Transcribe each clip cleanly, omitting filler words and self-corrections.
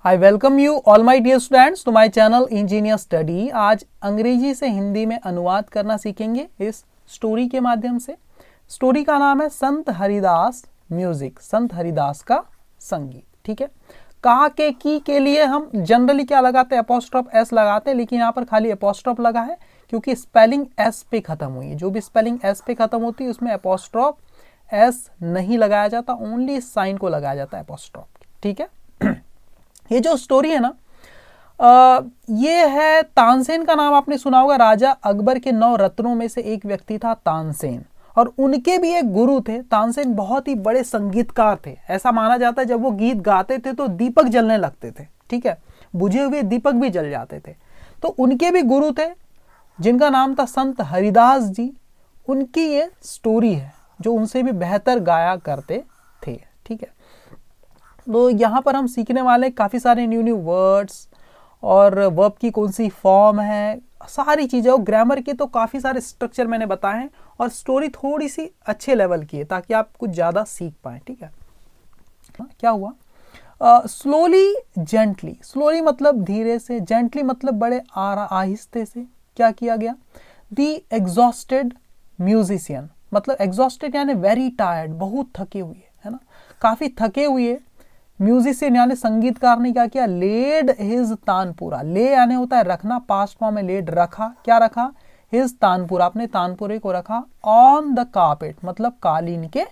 I welcome you all my dear students to my channel engineer study. आज अंग्रेजी से हिंदी में अनुवाद करना सीखेंगे इस स्टोरी के माध्यम से। स्टोरी का नाम है संत हरिदास म्यूजिक, संत हरिदास का संगीत। ठीक है, का के की के लिए हम जनरली क्या लगाते हैं, एपोस्ट्रोफ एस लगाते हैं, लेकिन यहाँ पर खाली एपोस्ट्रोफ लगा है क्योंकि स्पेलिंग एस पे खत्म हुई है। जो भी स्पेलिंग एस पे खत्म होती है उसमें एपोस्ट्रोफ एस नहीं लगाया जाता, ओनली इस साइन को लगाया जाता है एपोस्ट्रोफ। ठीक है, ये जो स्टोरी है ना, ये है तानसेन का नाम आपने सुना होगा। राजा अकबर के 9 रत्नों में से एक व्यक्ति था तानसेन, और उनके भी एक गुरु थे। तानसेन बहुत ही बड़े संगीतकार थे। ऐसा माना जाता है जब वो गीत गाते थे तो दीपक जलने लगते थे। ठीक है, बुझे हुए दीपक भी जल जाते थे। तो उनके भी गुरु थे जिनका नाम था संत हरिदास जी। उनकी ये स्टोरी है जो उनसे भी बेहतर गाया करते थे। ठीक है, तो यहाँ पर हम सीखने वाले काफ़ी सारे न्यू वर्ड्स और वर्ब की कौन सी फॉर्म है, सारी चीज़ें। और ग्रामर के तो काफ़ी सारे स्ट्रक्चर मैंने बताए हैं, और स्टोरी थोड़ी सी अच्छे लेवल की है ताकि आप कुछ ज़्यादा सीख पाएँ। ठीक है, क्या हुआ, स्लोली जेंटली, स्लोली मतलब धीरे से, जेंटली मतलब बड़े आहिस्ते से क्या किया गया। दी एग्जॉस्टेड म्यूजिशियन, मतलब एग्जॉस्टेड यानी वेरी टायर्ड, बहुत थके हुए, है ना, काफ़ी थके हुए म्यूजिशियन यानी संगीतकार ने क्या किया, लेड हिज तानपुरा। ले यानी होता है रखना, पास्ट फॉर्म में लेड, रखा, क्या रखा, हिज तानपुरा, अपने तानपुरे को रखा, ऑन द कारपेट मतलब कालीन के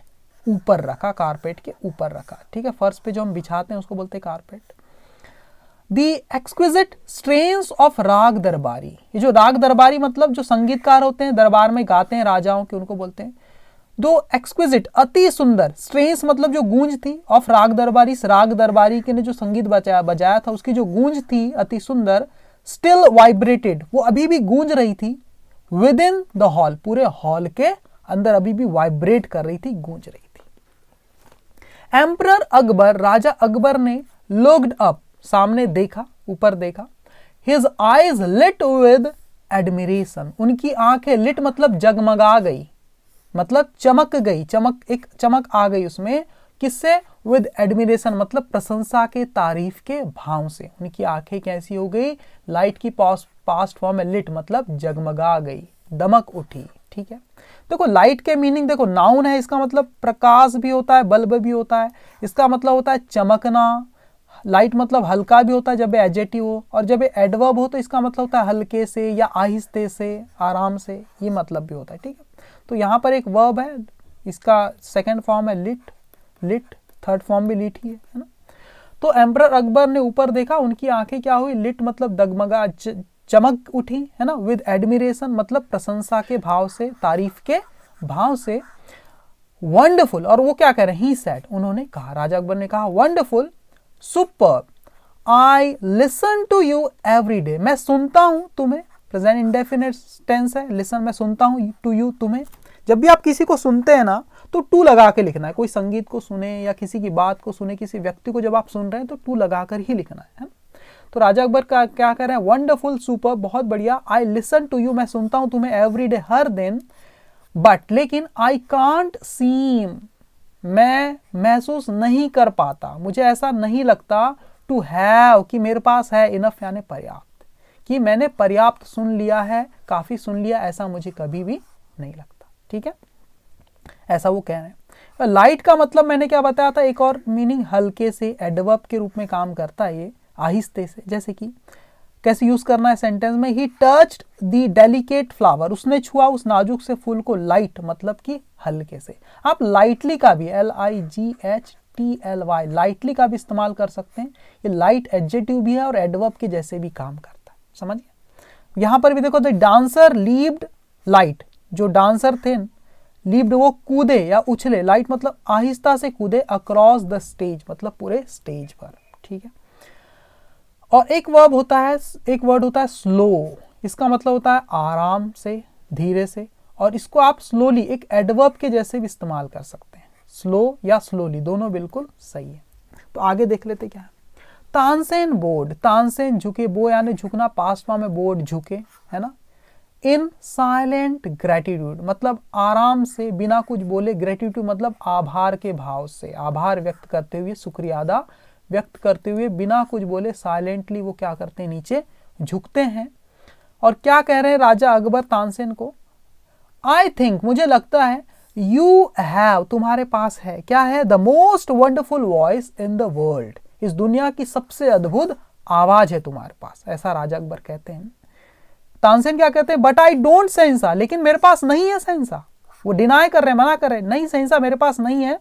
ऊपर रखा, कारपेट के ऊपर रखा। ठीक है, फर्श पे जो हम बिछाते हैं उसको बोलते हैं carpet. The exquisite strains of राग दरबारी, ये जो राग दरबारी मतलब जो संगीतकार होते हैं दरबार में गाते हैं राजाओं के, उनको बोलते हैं। दो एक्सक्विजिट अति सुंदर, स्ट्रेन्स मतलब जो गूंज थी, ऑफ राग दरबारी, राग दरबारी के ने जो संगीत बजाया था उसकी जो गूंज थी अति सुंदर। स्टिल वाइब्रेटेड, वो अभी भी गूंज रही थी। विद इन द हॉल, पूरे हॉल के अंदर अभी भी वाइब्रेट कर रही थी, गूंज रही थी। एम्परर अकबर, राजा अकबर ने लुक्ड अप, सामने देखा, ऊपर देखा। His eyes lit with admiration, उनकी आंखें लिट मतलब जगमगा गई, मतलब चमक गई, एक चमक आ गई उसमें। किससे, विद एडमिरेशन मतलब प्रशंसा के, तारीफ के भाव से। उनकी आंखें कैसी हो गई, लाइट की पास्ट फॉर्म में लिट मतलब जगमगा गई, दमक उठी। ठीक है, देखो लाइट के मीनिंग देखो, नाउन है, इसका मतलब प्रकाश भी होता है, बल्ब भी होता है, इसका मतलब होता है चमकना। लाइट मतलब हल्का भी होता है जब एडजेक्टिव हो, और जब एडवर्ब हो तो इसका मतलब होता है हल्के से या आहिस्ते से, आराम से, ये मतलब भी होता है। ठीक है, तो यहाँ पर एक वर्ब है, इसका सेकंड फॉर्म है लिट, लिट, थर्ड फॉर्म भी लिट ही है ना। तो एम्परर अकबर ने ऊपर देखा, उनकी आंखें क्या हुई, लिट मतलब दगमगा, चमक उठी, है ना। विद एडमिरेशन मतलब प्रशंसा के भाव से, तारीफ के भाव से। वंडरफुल, और वो क्या कह रहे हैं, ही सेड, उन्होंने कहा, राजा अकबर ने कहा, wonderful, super, I listen to you every day, मैं सुनता हूं तुम्हें। प्रेजेंट इंडेफिनिट टेंस है, लिसन मैं सुनता हूं, टू यू तुम्हें। जब भी आप किसी को सुनते हैं ना तो टू लगा के लिखना है। कोई संगीत को सुने या किसी की बात को सुने, किसी व्यक्ति को जब आप सुन रहे हैं तो टू लगा कर ही लिखना है। तो राजा अकबर का क्या कह रहे हैं, वंडरफुल, सुपर, बहुत बढ़िया, आई लिसन टू यू, मैं सुनता हूं तुम्हें, एवरी डे, हर दिन। बट लेकिन आई कांट सीम, मैं महसूस नहीं कर पाता, मुझे ऐसा नहीं लगता, टू हैव कि मेरे पास है, इनफ यानी पर्याप्त, कि मैंने पर्याप्त सुन लिया है, काफी सुन लिया, ऐसा मुझे कभी भी नहीं लगता। ठीक है, ऐसा वो कह रहे हैं। लाइट का मतलब मैंने क्या बताया था, एक और मीनिंग हल्के से, एडवर्ब के रूप में काम करता है ये, आहिस्ते से। जैसे कि कैसे यूज करना है सेंटेंस में, ही टच्ड द डेलिकेट फ्लावर, उसने छुआ उस नाजुक से फूल को, लाइट मतलब कि हल्के से। आप लाइटली का भी, LIGHTLY, लाइटली का भी इस्तेमाल कर सकते हैं। ये लाइट एडजेक्टिव भी है और एडवर्ब के जैसे भी काम करता है, समझिए। यहां पर भी देखो, द डांसर लीप्ड लाइट, जो डांसर थे लीप्ड वो कूदे या उछले, लाइट मतलब आहिस्ता से कूदे, अक्रॉस द स्टेज मतलब पूरे स्टेज पर। ठीक है, और एक वर्ड होता है स्लो, इसका मतलब होता है आराम से, धीरे से, और इसको आप स्लोली एक एडवर्ब के जैसे भी इस्तेमाल कर सकते हैं। स्लो या स्लोली दोनों बिल्कुल सही है। तो आगे देख लेते क्या है। तानसेन बोर्ड, तानसेन झुके, बो यानी झुकना, पास्ट फॉर्म में बोर्ड, झुके, है ना। इन साइलेंट ग्रेटिट्यूड मतलब आराम से, बिना कुछ बोले, ग्रेटिट्यूड मतलब आभार के भाव से, आभार व्यक्त करते हुए, शुक्रिया अदा व्यक्त करते हुए बिना कुछ बोले साइलेंटली वो क्या करते हैं, नीचे झुकते हैं। और क्या कह रहे हैं राजा अकबर तानसेन को, आई थिंक मुझे लगता है, यू हैव तुम्हारे पास है, क्या है, the most wonderful voice in the world, इस दुनिया की सबसे अद्भुत आवाज है तुम्हारे पास, ऐसा राजा अकबर कहते हैं। तानसेन क्या कहते हैं, बट आई डोंट सहसा, लेकिन मेरे पास नहीं है सहसा, वो डिनाई कर रहे हैं, मना कर रहे हैं, नहीं सहसा मेरे पास नहीं है।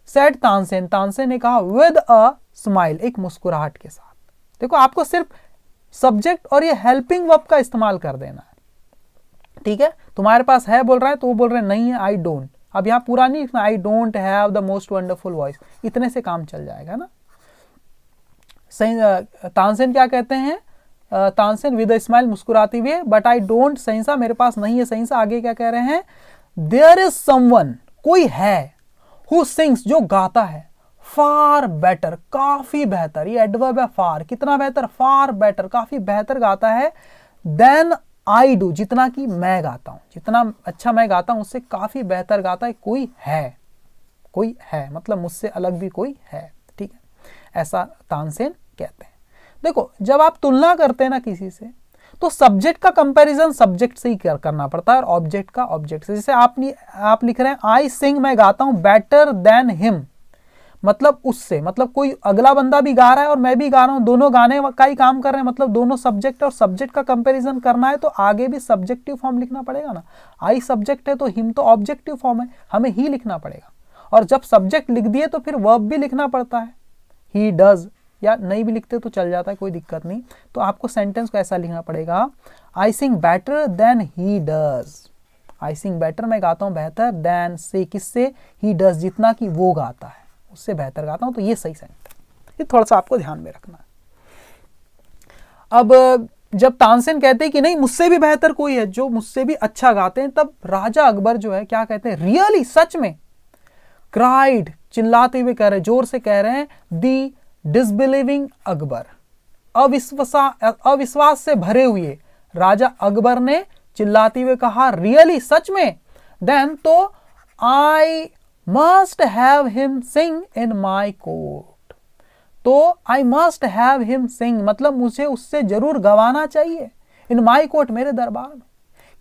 सेड तानसेन, तानसेन ने कहा विद अ स्माइल, एक मुस्कुराहट के साथ। देखो आपको सिर्फ सब्जेक्ट और ये हेल्पिंग वर्ब का इस्तेमाल कर देना है, ठीक है। तुम्हारे पास है बोल रहा है तो वो बोल रहे हैं नहीं है, आई डोंट। अब यहां पूरा नहीं लिखना, I don't have the most wonderful voice, इतने से काम चल जाएगा ना। तानसेन क्या कहते हैं, तानसेन विद अ स्माइल, मुस्कुराते हुए, बट आई डोंट सहसा, मेरे पास नहीं है सहसा। आगे क्या कह रहे हैं, देयर इज समवन, कोई है, हु सिंग्स, जो गाता है, फार बेटर, काफी बेहतर, ये एडवर्ब है फार, कितना बेहतर, फार बेटर, काफी बेहतर गाता है, देन आई डू, जितना कि मैं गाता हूं, जितना अच्छा मैं गाता हूं उससे काफी बेहतर गाता है, कोई है, मतलब मुझसे अलग भी कोई है, ठीक है, ऐसा तानसेन कहते हैं। देखो जब आप तुलना करते हैं ना किसी से, तो सब्जेक्ट का कंपैरिजन सब्जेक्ट से ही करना पड़ता है और ऑब्जेक्ट का ऑब्जेक्ट से। जैसे आप लिख रहे हैं आई सिंग, मैं गाता हूं, बेटर देन हिम, मतलब उससे, मतलब कोई अगला बंदा भी गा रहा है और मैं भी गा रहा हूं, दोनों गाने का ही काम कर रहे हैं, मतलब दोनों सब्जेक्ट और सब्जेक्ट का कंपैरिजन करना है तो आगे भी सब्जेक्टिव फॉर्म लिखना पड़ेगा ना। आई सब्जेक्ट है तो हिम तो ऑब्जेक्टिव फॉर्म है, हमें ही लिखना पड़ेगा। और जब सब्जेक्ट लिख दिए तो फिर वर्ब भी लिखना पड़ता है, ही डज, या नहीं भी लिखते तो चल जाता है, कोई दिक्कत नहीं। तो आपको सेंटेंस को ऐसा लिखना पड़ेगा, I sing better than he does, I sing better, मैं गाता हूं बेहतर, देन से, किससे, ही डज, जितना कि वो गाता है उससे बेहतर गाता हूं। तो ये सही सेंटेंस, ये थोड़ा सा आपको ध्यान में रखना है। अब जब तानसेन कहते हैं कि नहीं मुझसे भी बेहतर कोई है जो मुझसे भी अच्छा गाते हैं, तब राजा अकबर जो है क्या कहते हैं, रियली, सच में, क्राइड, चिल्लाते हुए कह रहे, जोर से कह रहे हैं, दी डिसबिलीविंग अकबर, अविश्वास से भरे हुए राजा अकबर ने चिल्लाते हुए कहा, रियली, सच में, देन तो I must have him sing in my court, तो I must have him sing, मतलब मुझे उससे जरूर गवाना चाहिए, इन माई कोर्ट, मेरे दरबार में।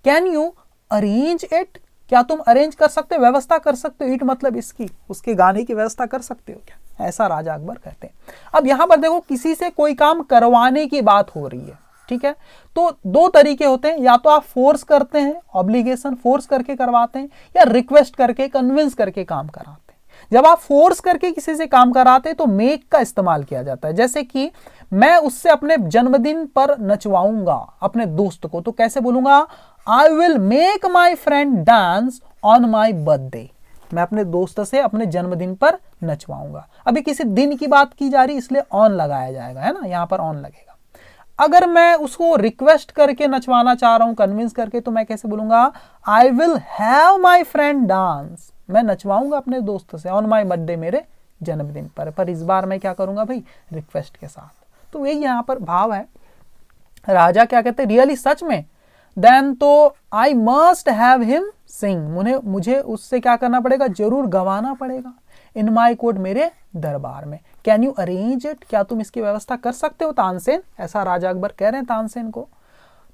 कैन यू अरेंज इट, क्या तुम अरेंज कर सकते हो, व्यवस्था कर सकते हो, इट मतलब इसकी, उसके गाने की व्यवस्था कर सकते हो क्या, ऐसा राजा अकबर कहते हैं। अब यहां पर देखो किसी से कोई काम करवाने की बात हो रही है, ठीक है, तो दो तरीके होते हैं, या तो आप फोर्स करते हैं, ऑब्लिगेशन, फोर्स करके करवाते हैं, या रिक्वेस्ट करके, कन्विंस करके काम कराते हैं। जब आप फोर्स करके किसी से काम कराते हैं तो मेक का इस्तेमाल किया जाता है, जैसे कि मैं उससे अपने जन्मदिन पर नचवाऊंगा अपने दोस्त को, तो कैसे बोलूंगा, I will make my friend dance on my birthday, मैं अपने दोस्त से अपने जन्मदिन पर नचवाऊंगा। अभी किसी दिन की बात की जा रही इसलिए ऑन लगाया जाएगा, है ना, यहां पर ऑन लगेगा। अगर मैं उसको रिक्वेस्ट करके नचवाना चाह रहा हूं, कन्विंस करके, तो मैं कैसे बोलूंगा, I will have my friend dance, मैं नचवाऊंगा अपने दोस्त से ऑन माई बर्थडे, मेरे जन्मदिन पर इस बार मैं क्या करूंगा भाई, रिक्वेस्ट के साथ। तो यही यहां पर भाव है। राजा क्या कहते हैं, रियली, सच में, देन तो आई मस्ट हैव हिम सिंग, मुझे उससे क्या करना पड़ेगा, जरूर गवाना पड़ेगा, इन माई कोर्ट, मेरे दरबार में। कैन यू अरेंज इट, क्या तुम इसकी व्यवस्था कर सकते हो तानसेन, ऐसा राजा अकबर कह रहे हैं तानसेन को।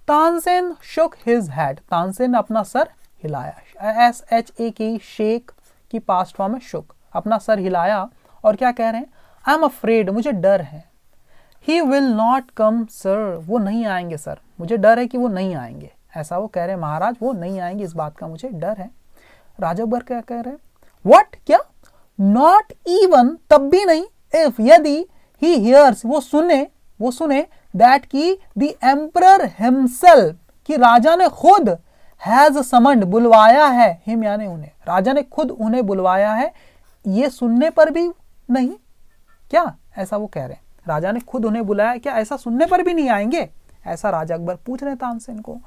Tansen shook his head, Tansen ने अपना सर हिलाया, SHAK, शेक की पास्ट फॉर्म है शुक, अपना सर हिलाया और क्या कह रहे हैं, आई एम अफ्रेड, मुझे डर है, he will not come sir, वो नहीं आएंगे सर, मुझे डर है कि वो नहीं आएंगे, ऐसा वो कह रहे हैं, महाराज वो नहीं आएंगे, इस बात का मुझे डर है। राजा अकबर क्या कह रहे हैं, व्हाट, क्या, नॉट इवन, तब भी नहीं, इफ, यदि, ही हियर्स, वो सुने दैट की द एम्परर हिमसेल्फ, कि राजा ने खुद, हैज समन्ड, बुलवाया है, हिम यानी उन्हें, राजा ने खुद उन्हें बुलवाया है, ये सुनने पर भी नहीं, क्या, ऐसा वो कह रहे हैं, राजा ने खुद उन्हें बुलाया, क्या ऐसा सुनने पर भी नहीं आएंगे, ऐसा राजा अकबर पूछ रहे हैं तानसेन को।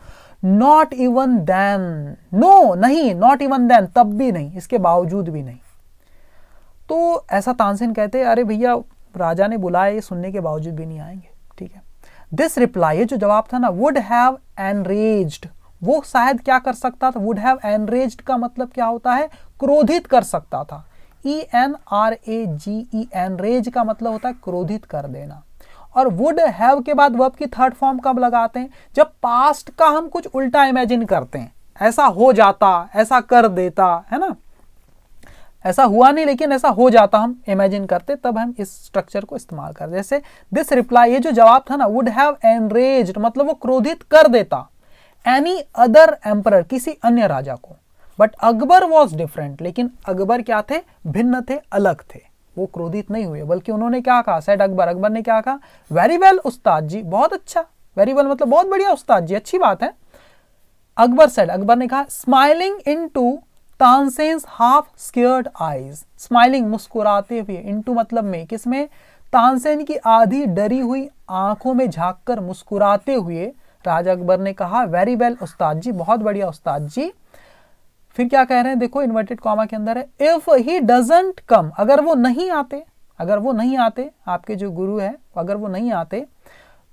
नॉट इवन देन, नो, नहीं, नॉट इवन देन, तब भी नहीं, इसके बावजूद भी नहीं। तो ऐसा तानसेन कहते हैं, अरे भैया राजा ने बुलाया, ये सुनने के बावजूद भी नहीं आएंगे, ठीक है। दिस रिप्लाई, जो जवाब था ना, वुड हैव एनरेज्ड, वो शायद क्या कर सकता था, वुड हैव एनरेज्ड का मतलब क्या होता है, क्रोधित कर सकता था, ENRAGEN, रेज का मतलब होता है क्रोधित कर देना। और वुड हैव के बाद वर्ब की थर्ड फॉर्म कब लगाते हैं? जब पास्ट का हम कुछ उल्टा इमेजिन करते हैं, ऐसा हो जाता, ऐसा कर देता, है ना, ऐसा हुआ नहीं लेकिन ऐसा हो जाता, हम इमेजिन करते, तब हम इस स्ट्रक्चर को इस्तेमाल करते। जैसे दिस रिप्लाई, ये जो जवाब था ना, वुड हैव एनरेज्ड मतलब वो क्रोधित कर देता एनी अदर एम्परर, किसी अन्य राजा को। बट अकबर वॉज डिफरेंट, लेकिन अकबर क्या थे? भिन्न थे, अलग थे, वो क्रोधित नहीं हुए, बल्कि उन्होंने क्या कहा? सेड अकबर, अकबर ने क्या कहा? वेरी वेल उस्ताद जी, बहुत अच्छा, वेरी वेल मतलब बहुत बढ़िया उस्ताद जी, अच्छी बात है। अकबर सेड, अकबर ने कहा, smiling into Tansen's half scared eyes, smiling मुस्कुराते हुए, इनटू मतलब में, किसमें? तानसेन की आधी डरी हुई आंखों में झांककर मुस्कुराते हुए राजा अकबर ने कहा, वेरी वेल उस्ताद जी, बहुत बढ़िया उस्ताद जी। फिर क्या कह रहे हैं? देखो इन्वर्टेड कॉमा के अंदर है, इफ ही डजंट कम, अगर वो नहीं आते, अगर वो नहीं आते, आपके जो गुरु है अगर वो नहीं आते,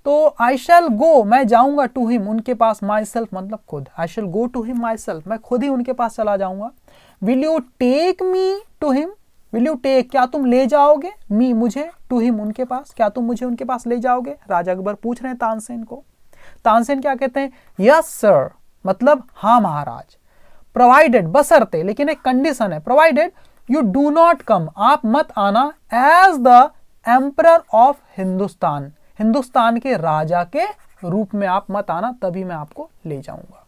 तो आई शैल गो, मैं जाऊंगा, टू हिम, उनके पास, माई सेल्फ मतलब खुद, I shall go to him myself, मैं खुद ही उनके पास चला जाऊंगा। Will you take me to him, will you take, क्या तुम ले जाओगे? मी मुझे, टू हिम उनके पास, क्या तुम मुझे उनके पास ले जाओगे? राजा अकबर पूछ रहे हैं तानसेन को। तानसेन क्या कहते हैं? यस सर, मतलब हाँ महाराज। प्रोवाइडेड, बशर्ते, लेकिन एक कंडीशन है, provided you do not come, आप मत आना, as the emperor of Hindustan, Hindustan के राजा के रूप में आप मत आना, तभी मैं आपको ले जाऊंगा।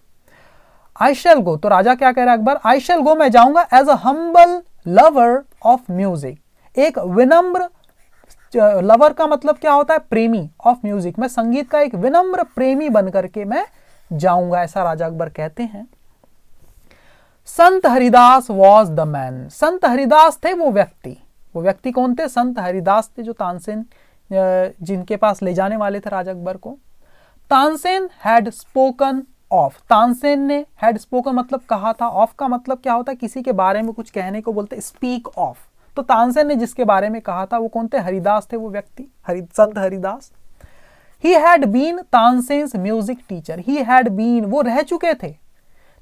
आई शैल गो, तो राजा क्या कह रहा है अकबर? आई शैल गो, मैं जाऊंगा, as a humble lover of music, एक विनम्र, लवर का मतलब क्या होता है? प्रेमी, ऑफ म्यूजिक, मैं संगीत का एक विनम्र प्रेमी बनकर के मैं जाऊंगा, ऐसा राजा अकबर कहते हैं। संत हरिदास वॉज द मैन, संत हरिदास थे वो व्यक्ति, वो व्यक्ति कौन थे? संत हरिदास थे, जो तानसेन जिनके पास ले जाने वाले थे राजा अकबर को। Tansen had spoken of, Tansen ने हैड स्पोकन मतलब कहा था, ऑफ का मतलब क्या होता है? किसी के बारे में कुछ कहने को बोलते, स्पीक ऑफ। तो तानसेन ने जिसके बारे में कहा था वो कौन थे? हरिदास थे वो व्यक्ति, Sant Haridas. He had been Tansen's music teacher, he had been वो रह चुके थे,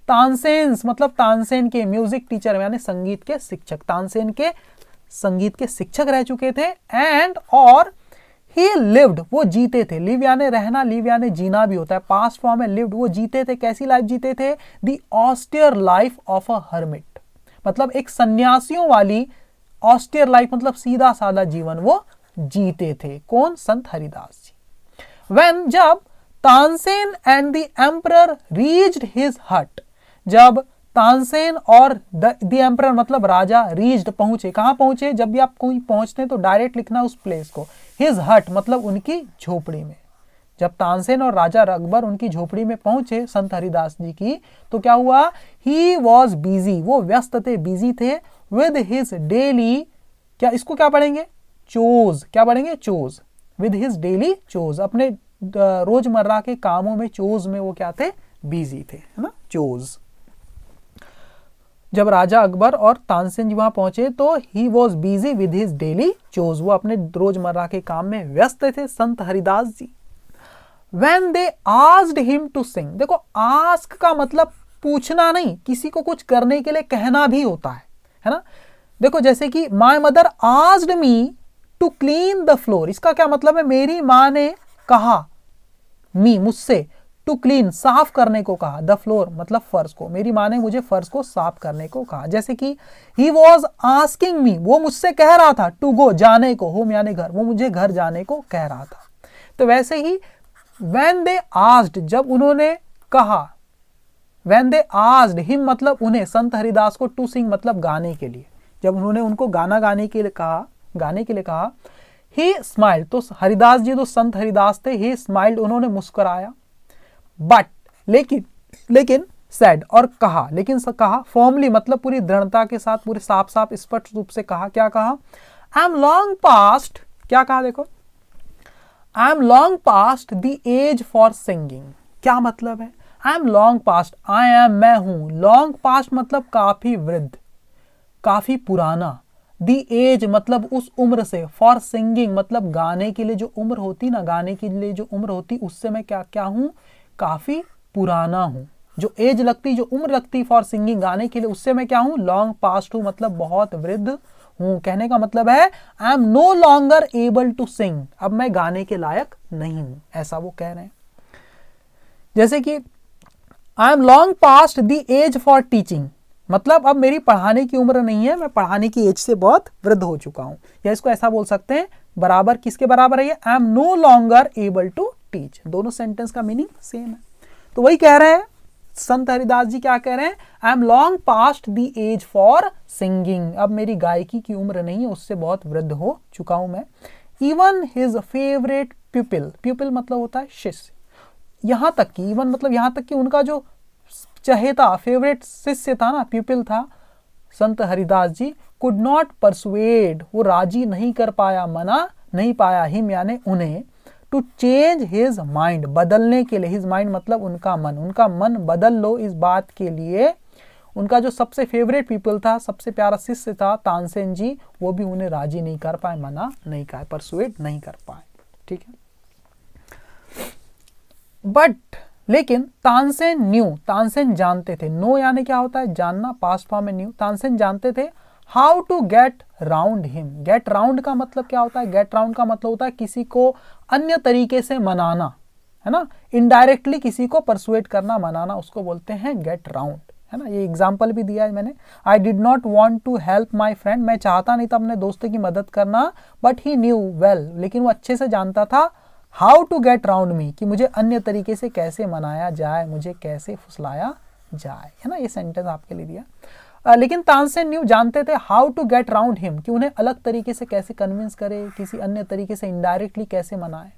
तानसेन्स मतलब तानसेन के म्यूजिक टीचर यानी संगीत के शिक्षक, तानसेन के संगीत के शिक्षक रह चुके थे। एंड और ही लिव्ड वो जीते थे, लिव यानी रहना, लिव यानी जीना भी होता है, पास्ट फॉर्म में लिव्ड वो जीते थे, कैसी लाइफ जीते थे? The austere life of a hermit, मतलब एक सन्यासियों वाली ऑस्टियर लाइफ मतलब सीधा साधा जीवन वो जीते थे। कौन? संत हरिदास जी। व्हेन जब Tansen and the emperor reached his हट, जब तानसेन और द एम्परर मतलब राजा रीच्ड पहुंचे, कहां पहुंचे? जब भी आप कोई पहुंचते हैं तो डायरेक्ट लिखना उस प्लेस को, हिज हट मतलब उनकी झोपड़ी में। जब तानसेन और राजा अकबर उनकी झोपड़ी में पहुंचे संत हरिदास जी की, तो क्या हुआ? ही वॉज बिजी, वो व्यस्त थे, बिजी थे, विद हिज डेली, क्या इसको क्या पढ़ेंगे? चोज, क्या पढ़ेंगे? Chose, with his daily chose, अपने रोजमर्रा के कामों में, चोज में वो क्या थे? बिजी थे, है ना, चोज। जब राजा अकबर और तानसेन जी वहां पहुंचे तो he was busy with his daily chose, वो अपने रोजमर्रा के काम में व्यस्त थे संत हरिदास जी। When they asked him to sing, देखो आस्क का मतलब पूछना नहीं, किसी को कुछ करने के लिए कहना भी होता है ना। देखो जैसे कि my mother asked me to clean the floor, इसका क्या मतलब है? मेरी माँ ने कहा, मी मुझसे, टू क्लीन साफ करने को कहा, द फ्लोर मतलब फर्श को, मेरी माँ ने मुझे फर्श को साफ करने को कहा। जैसे कि ही वॉज आस्किंग मी, वो मुझसे कह रहा था, टू गो जाने को, होम यानी घर, वो मुझे घर जाने को कह रहा था। तो वैसे ही when they asked, जब उन्होंने कहा, when they asked him मतलब उन्हें, संत हरिदास को, to sing मतलब गाने के लिए, जब उन्होंने उनको गाना गाने के लिए कहा, he smiled, तो हरिदास जी तो संत हरिदास थे, he smiled उन्होंने मुस्कुराया, but लेकिन said और कहा, लेकिन कहा firmly मतलब पूरी दृढ़ता के साथ, पूरे साफ साफ स्पष्ट रूप से कहा, क्या कहा? I am long past, क्या कहा देखो, I am long past the age for singing, क्या मतलब है? I am long past, I am मैं हूं, long past मतलब काफी वृद्ध, काफी पुराना, the age मतलब उस उम्र से, for singing मतलब गाने के लिए जो उम्र होती ना, गाने के लिए जो उम्र होती उससे मैं क्या हूं? काफी पुराना हूं। जो एज लगती, जो उम्र लगती फॉर सिंगिंग गाने के लिए, उससे मैं क्या हूं? लॉन्ग पास्ट हूं मतलब बहुत वृद्ध हूं। कहने का मतलब है I am no longer able to sing, अब मैं गाने के लायक नहीं हूं, ऐसा वो कह रहे हैं। जैसे कि I am long past the age for teaching, मतलब अब मेरी पढ़ाने की उम्र नहीं है, मैं पढ़ाने की एज से बहुत वृद्ध हो चुका हूं। या इसको ऐसा बोल सकते हैं, बराबर किसके बराबर है ये, I am no longer able to teach. दोनों सेंटेंस का मीनिंग सेम है। तो वही कह रहे हैं संत हरिदास जी, क्या कह रहे हैं, I am long past the age for singing, अब मेरी गायकी की उम्र नहीं है, उससे बहुत वृद्ध हो चुका हूं मैं। इवन हिज फेवरेट प्यूपिल, प्यूपिल मतलब होता है शिष्य, यहां तक कि इवन मतलब यहां तक कि उनका जो चहेता फेवरेट शिष्य था ना, प्यूपिल था संत हरिदास जी, कुड नॉट परसुएड, वो राजी नहीं कर पाया, मना नहीं पाया, हिम यानी उन्हें, टू चेंज हिज माइंड, बदलने के लिए, हिज माइंड मतलब उनका मन बदल लो इस बात के लिए। उनका जो सबसे फेवरेट पीपल था, सबसे प्यारा शिष्य था तानसेन जी, वो भी उन्हें राजी नहीं कर पाए, मना नहीं कर, परसुएड नहीं कर पाए। ठीक है, बट लेकिन तानसेन न्यू, तानसेन जानते थे, नो यानी क्या होता है जानना, पास्ट फॉर्म में न्यू, तानसेन जानते थे how to get round him. Get round का मतलब क्या होता है, गेट राउंड का मतलब होता है किसी को अन्य तरीके से मनाना, है ना, इनडायरेक्टली किसी को परसुएट करना, मनाना, उसको बोलते हैं गेट राउंड, है ना। ये एग्जाम्पल भी दिया है मैंने, I did not want to help my friend, मैं चाहता नहीं था अपने दोस्त की मदद करना, बट ही न्यू वेल, लेकिन वो अच्छे से जानता था, हाउ टू गेट राउंड मी, कि मुझे अन्य तरीके से कैसे मनाया जाए, मुझे कैसे फुसलाया जाए, है ना। ये सेंटेंस आपके लिए दिया। लेकिन तानसेन न्यू जानते थे how to get round him, कि उन्हें अलग तरीके से कैसे कन्विंस करे, किसी अन्य तरीके से इनडायरेक्टली कैसे मनाए।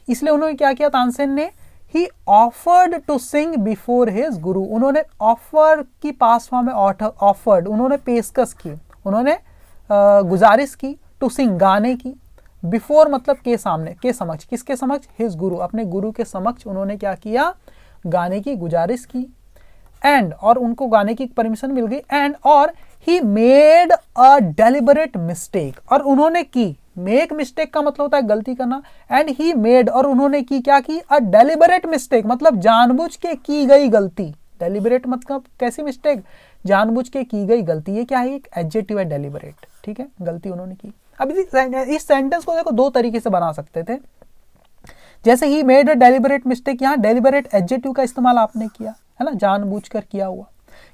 इसलिए उन्होंने क्या किया तानसेन ने, he offered to sing before his guru, उन्होंने ऑफर की पास्ट फॉर्म में ऑफर्ड, उन्होंने पेशकश की, उन्होंने गुजारिश की, टू सिंग गाने की, बिफोर मतलब के सामने, के समक्ष, किसके समक्ष, हिज गुरु, अपने गुरु के समक्ष उन्होंने क्या किया, गाने की गुजारिश की। एंड, और उनको गाने की परमिशन मिल गई, एंड और he made a deliberate mistake, और उन्होंने की, मेक मिस्टेक का मतलब होता है गलती करना, एंड ही मेड, और उन्होंने की, क्या की, अ डेलिबरेट मिस्टेक मतलब जानबूझ के की गई गलती। डेलिबरेट मतलब कैसी मिस्टेक, जानबूझ के की गई गलती। ये क्या है, एक एडजेक्टिव है डेलिबरेट, ठीक है, गलती उन्होंने की। अब इस सेंटेंस को देखो दो तरीके से बना सकते थे, जैसे he made a deliberate mistake, यहाँ डेलिबरेट एडजेक्टिव का इस्तेमाल आपने किया, है ना, जानबूझकर किया हुआ।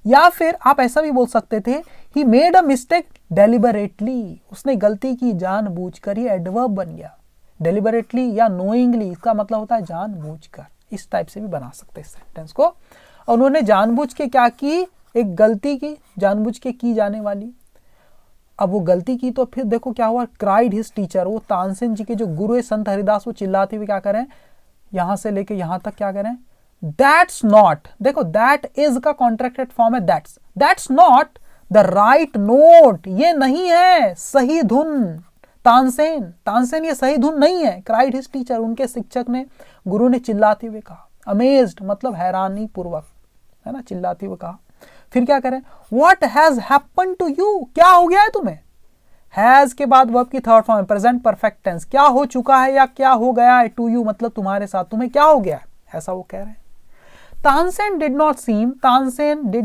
या फिर आप ऐसा भी बोल सकते थे, he made a mistake deliberately, उसने गलती की जानबूझकर, ये एडवर्ब बन गया। डेलिबरेटली या नोइंगली, इसका मतलब होता है जानबूझकर। इस टाइप से भी बना सकते हैं इस सेंटेंस को। और उन्होंने जानबूझ के क्या की, एक गलती की, जानबूझ के की जाने वाली। अब वो गलती की तो फिर देखो क्या हुआ, क्राइड हिज टीचर, वो तानसेन जी के जो गुरु है संत हरिदास, वो चिल्लाते हुए क्या करें, यहां से लेके यहां तक क्या करें, दैट्स नॉट, देखो दैट इज का कॉन्ट्रैक्टेड फॉर्म है, that's not the right note, ये नहीं है सही धुन। तानसेन ये सही धुन नहीं है। क्राइड हिज टीचर, उनके शिक्षक ने, गुरु ने चिल्लाते हुए कहा। अमेज्ड मतलब हैरानी पूर्वक, है ना, चिल्लाते हुए कहा। फिर क्या करें, what has happen to you, क्या हो गया है तुम्हें। हैज के बाद वर्ब की third form present perfect tense, क्या हो चुका है या क्या हो गया है, टू यू मतलब तुम्हारे साथ, तुम्हें क्या हो गया है, ऐसा वो कह रहे हैं। तानसेन डिड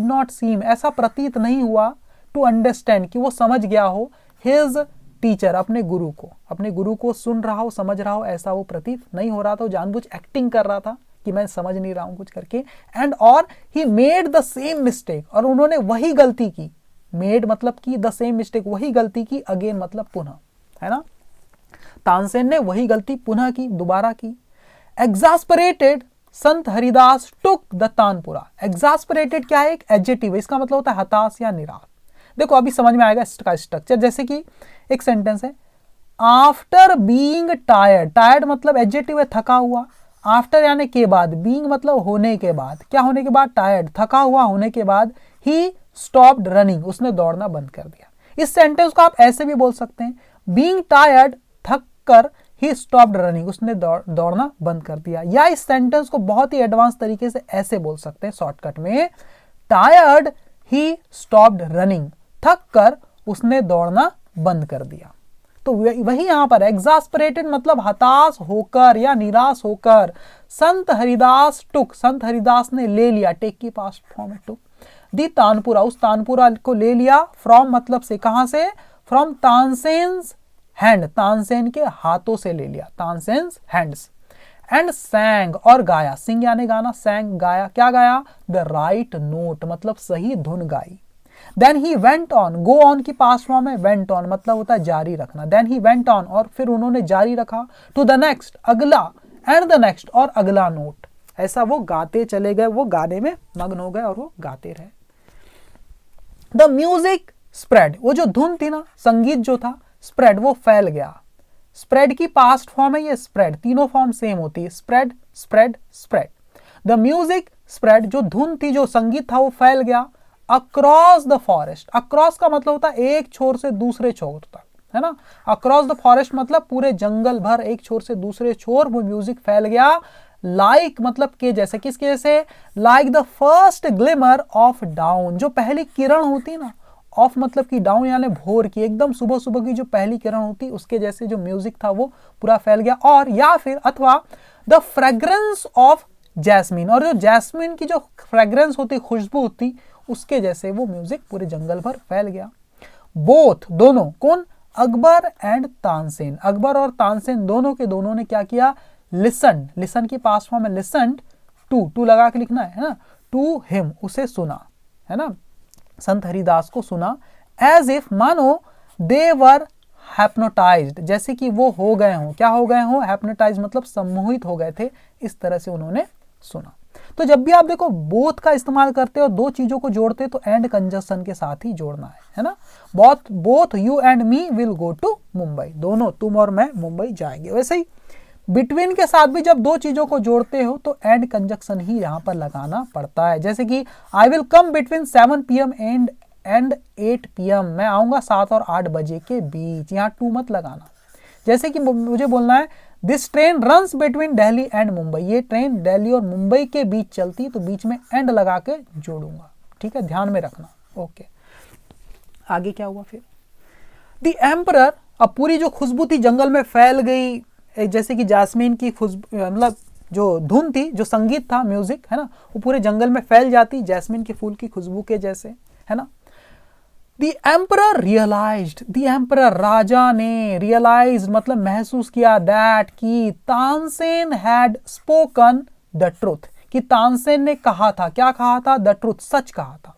नॉट सीम, ऐसा प्रतीत नहीं हुआ, टू अंडरस्टैंड कि वो समझ गया हो, हिज टीचर अपने गुरु को सुन रहा हो, समझ रहा हो, ऐसा वो प्रतीत नहीं हो रहा था। वो जानबूझ एक्टिंग कर रहा था कि मैं समझ नहीं रहा हूं कुछ करके। एंड और he made the same mistake, और उन्होंने वही गलती की, मेड मतलब की, द सेम मिस्टेक वही गलती की, अगेन मतलब पुनः, है ना, तानसेन ने वही गलती पुनः की, दोबारा की। Exasperated Sant Haridas took the tanpura, exasperated क्या है, एक एडजेक्टिव है, इसका मतलब होता है हताश या निराश। देखो अभी समझ में आएगा इसका स्ट्रक्चर। जैसे कि एक सेंटेंस है, आफ्टर बीइंग टायर्ड, टायर्ड मतलब एडजेक्टिव है, थका हुआ। आफ्टर यानी के बाद, बीइंग मतलब होने के बाद, क्या होने के बाद, टायर्ड, थका हुआ होने के बाद, ही स्टॉप्ड रनिंग, उसने दौड़ना बंद कर दिया। इस सेंटेंस को आप ऐसे भी बोल सकते हैं, बीइंग टायर्ड, थक कर, ही स्टॉप्ड रनिंग, उसने दौड़ना बंद कर दिया। या इस सेंटेंस को बहुत ही एडवांस तरीके से ऐसे बोल सकते हैं शॉर्टकट में, टायर्ड ही स्टॉप्ड रनिंग, थक कर उसने दौड़ना बंद कर दिया। तो वही यहां पर एग्जास्परेटेड मतलब हताश होकर या निराश होकर। संत हरिदास टुक, संत हरिदास ने ले लिया, टेक की पास्ट फॉर्म है टुक, दी तानपुरा, उस तानपुरा को ले लिया, फ्रॉम मतलब से, कहां से, फ्रॉम तानसेन्स हैंड, तानसेन के हाथों से ले लिया, तानसेन्स हैंड्स, एंड सैंग और गाया, सिंग यानी गाना, सैंग गाया, क्या गाया, द राइट नोट मतलब सही धुन गाई। Then he went on, go on की पास्ट फॉर्म है, वेंट ऑन मतलब होता है जारी रखना, देन ही वेंट ऑन और फिर उन्होंने जारी रखा, टू द नेक्स्ट अगला, एंड द नेक्स्ट और अगला नोट, ऐसा वो गाते चले गए, वो गाने में मग्न हो गए और वो गाते रहे। द म्यूजिक स्प्रेड, वो जो धुन थी ना, संगीत जो था, स्प्रेड वो फैल गया, स्प्रेड की पास्ट फॉर्म है ये स्प्रेड, तीनों फॉर्म सेम होती है, spread spread spread. The music spread, जो धुन थी जो संगीत था वो फैल गया, अक्रॉस द फॉरेस्ट, अक्रॉस का मतलब होता है एक छोर से दूसरे छोर तक, है ना, अक्रॉस द फॉरेस्ट मतलब पूरे जंगल भर, एक छोर से दूसरे छोर वो म्यूजिक फैल गया, लाइक मतलब के जैसे, किसके जैसे, like the first glimmer of down, जो पहली किरण होती ना, ऑफ मतलब की डाउन यानी भोर की, एकदम सुबह सुबह की जो पहली किरण होती उसके जैसे जो म्यूजिक था वो पूरा फैल गया, और या फिर अथवा द फ्रेग्रेंस ऑफ जैस्मिन, और जो जैस्मिन की जो फ्रेग्रेंस होती, खुशबू होती, उसके जैसे वो म्यूजिक पूरे जंगल भर फैल गया। बोथ दोनों, कौन, अकबर एंड तानसेन, अकबर और तानसेन दोनों के दोनों ने क्या किया, लिसन, लिसन की पास्ट फॉर्म है लिसन, टू लगा के लिखना है ना, टू हिम उसे सुना, है ना, संत हरिदास को सुना, एज इफ मानो दे वर हैप्नोटाइज्ड, जैसे कि वो हो गए हों, क्या हो गए हों, हैप्नोटाइज मतलब सम्मोहित हो गए थे, इस तरह से उन्होंने सुना। तो जब भी आप देखो बोथ का इस्तेमाल करते हो, दो चीजों को जोड़ते तो एंड कंजक्शन के साथ ही जोड़ना है ना, both you and me will go to Mumbai, दोनों तुम और मैं मुंबई जाएंगे। वैसे ही बिटवीन के साथ भी जब दो चीजों को जोड़ते हो तो एंड कंजक्शन ही यहाँ पर लगाना पड़ता है, जैसे कि I will come between 7 PM and 8 PM, मैं आऊंगा 7 और 8 बजे के बीच, यहाँ टू मत लगाना। जैसे कि मुझे बोलना है this train runs between Delhi and Mumbai, ये ट्रेन दिल्ली और मुंबई के बीच चलती, तो बीच में एंड लगा के जोड़ूंगा, ठीक है, ध्यान में रखना। ओके, आगे क्या हुआ फिर, द एम्परर, अब पूरी जो खुशबू थी जंगल में फैल गई, जैसे कि जास्मीन की खुशबू मतलब जो धुन थी, जो संगीत था, म्यूजिक है ना, वो पूरे जंगल में फैल जाती जैस्मीन के फूल की खुशबू के जैसे, है ना। The emperor realized, the emperor राजा ने, रियलाइज्ड मतलब महसूस किया, दैट कि Tansen had spoken the truth, कि तानसेन ने कहा था, क्या कहा था, द ट्रुथ सच कहा था।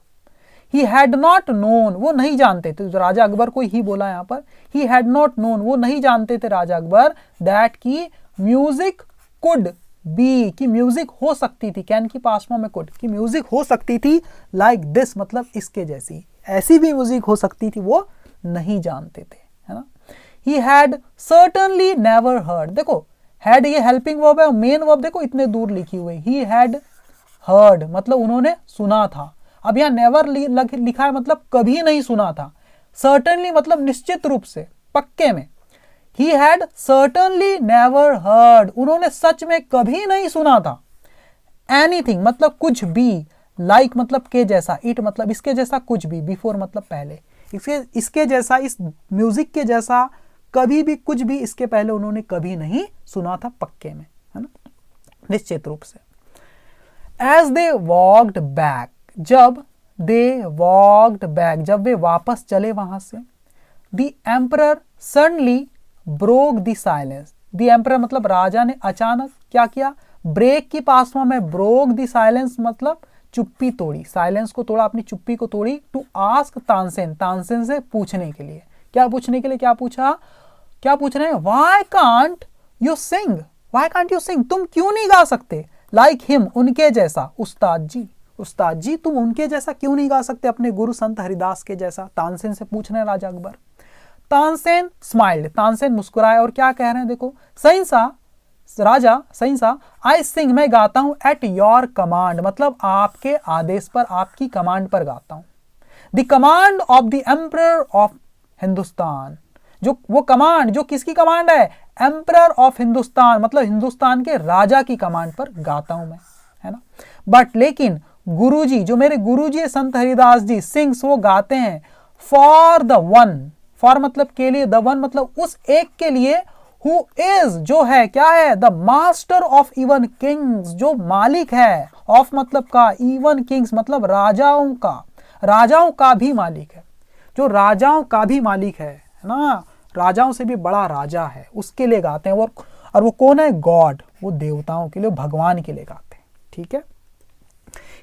ही हैड नॉट नोन, वो नहीं जानते थे, तो राजा अकबर को ही बोला यहाँ पर, ही हैड नॉट नोन, वो नहीं जानते थे राजा अकबर, दैट की म्यूजिक कुड बी, कि म्यूजिक हो सकती थी, कैन की पास्ट फॉर्म में कुड, कि म्यूजिक हो सकती थी, लाइक दिस मतलब इसके जैसी, ऐसी भी म्यूजिक हो सकती थी, वो नहीं जानते थे, है ना। He had certainly never heard, देखो हैड ये हेल्पिंग वर्ब है, मेन वर्ब देखो इतने दूर लिखी हुई, ही हैड हर्ड मतलब उन्होंने सुना था, अब यहाँ नेवर लिखा है मतलब कभी नहीं सुना था, सर्टनली मतलब निश्चित रूप से, पक्के में, he had certainly never heard, उन्होंने सच में कभी नहीं सुना था, एनीथिंग मतलब कुछ भी, लाइक मतलब के जैसा, इट मतलब इसके जैसा, कुछ भी, बिफोर मतलब पहले, इसके जैसा, इस म्यूजिक के जैसा कभी भी, कुछ भी इसके पहले उन्होंने कभी नहीं सुना था, पक्के में, है ना, निश्चित रूप से। एज दे वॉक्ड बैक, जब दे वॉक्ड बैक, जब वे वापस चले वहां से, the emperor suddenly broke the silence, the emperor मतलब राजा ने अचानक क्या किया, ब्रेक की पास्ट फॉर्म में, ब्रोक द साइलेंस मतलब चुप्पी तोड़ी, साइलेंस को तोड़ा, अपनी चुप्पी को तोड़ी, टू आस्क तानसेन, तानसेन से पूछने के लिए, क्या पूछने के लिए, क्या पूछा, क्या पूछ रहे हैं, why can't you sing, why can't you sing, तुम क्यों नहीं गा सकते, लाइक हिम उनके जैसा, उस्ताद जी तुम उनके जैसा क्यों नहीं गा सकते, अपने गुरु संत हरिदास के जैसा, तानसेन से पूछ रहे हैं राजा अकबर। तानसेन स्माइल्ड, तानसेन मुस्कुराए और क्या कह रहे हैं, देखो, सहिंसा राजा, सहिंसा, आई सिंग मैं गाता हूं, एट योर कमांड मतलब आपके आदेश पर, आपकी कमांड पर गाता हूं, the command of the emperor of Hindustan, जो वो कमांड, जो किसकी कमांड है, एम्परर ऑफ हिंदुस्तान मतलब हिंदुस्तान के राजा की कमांड पर गाता हूं मैं, है ना। बट लेकिन गुरुजी, जो मेरे गुरुजी है संत हरिदास जी, सिंग्स वो गाते हैं, फॉर द वन, फॉर मतलब के लिए, द वन मतलब उस एक के लिए, हु इज जो है, क्या है, the master of even Kings, जो मालिक है, ऑफ मतलब का, इवन किंग्स मतलब राजाओं का भी मालिक है, जो राजाओं का भी मालिक है ना, राजाओं से भी बड़ा राजा है, उसके लिए गाते हैं। और वो कौन है? गॉड, वो देवताओं के लिए, भगवान के लिए गाते हैं। ठीक है।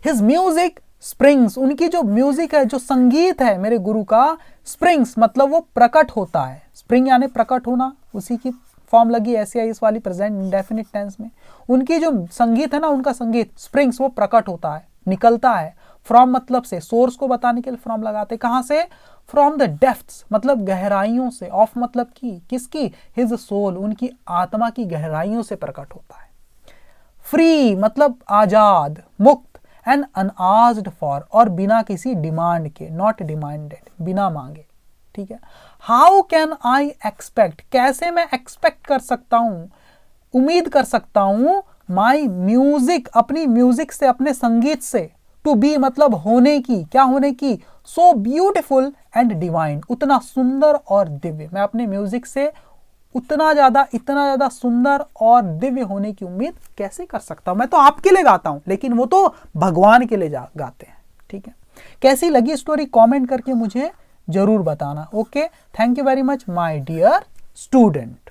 हिज म्यूजिक स्प्रिंग्स, उनकी जो म्यूजिक है, जो संगीत है मेरे गुरु का, स्प्रिंग्स मतलब वो प्रकट होता है। स्प्रिंग यानी प्रकट होना, उसी की फॉर्म लगी ऐसे आई इस वाली प्रेजेंट इंडेफिनिट टेंस में। उनकी जो संगीत है ना, उनका संगीत स्प्रिंग्स, वो प्रकट होता है, निकलता है। फ्रॉम मतलब से, सोर्स को बताने के लिए फ्रॉम लगाते। कहां से? फ्रॉम द डेप्थ्स मतलब गहराइयों से, ऑफ मतलब की, किसकी? हिज सोल, उनकी आत्मा की गहराइयों से प्रकट होता है। फ्री मतलब आजाद, मुक्त, एंड अनआस्क्ड फॉर, और बिना किसी डिमांड के, नॉट डिमांडेड, बिना मांगे। ठीक है। हाउ कैन आई एक्सपेक्ट, कैसे मैं एक्सपेक्ट कर सकता हूं, उम्मीद कर सकता हूं, माई म्यूजिक, अपनी म्यूजिक से, अपने संगीत से, टू बी मतलब होने की, क्या होने की? सो ब्यूटिफुल एंड डिवाइन, उतना सुंदर और दिव्य। मैं अपने म्यूजिक से इतना ज्यादा सुंदर और दिव्य होने की उम्मीद कैसे कर सकता हूं? मैं तो आपके लिए गाता हूं, लेकिन वो तो भगवान के लिए गाते हैं। ठीक है। कैसी लगी स्टोरी? कमेंट करके मुझे जरूर बताना। Okay, thank you very much my dear student.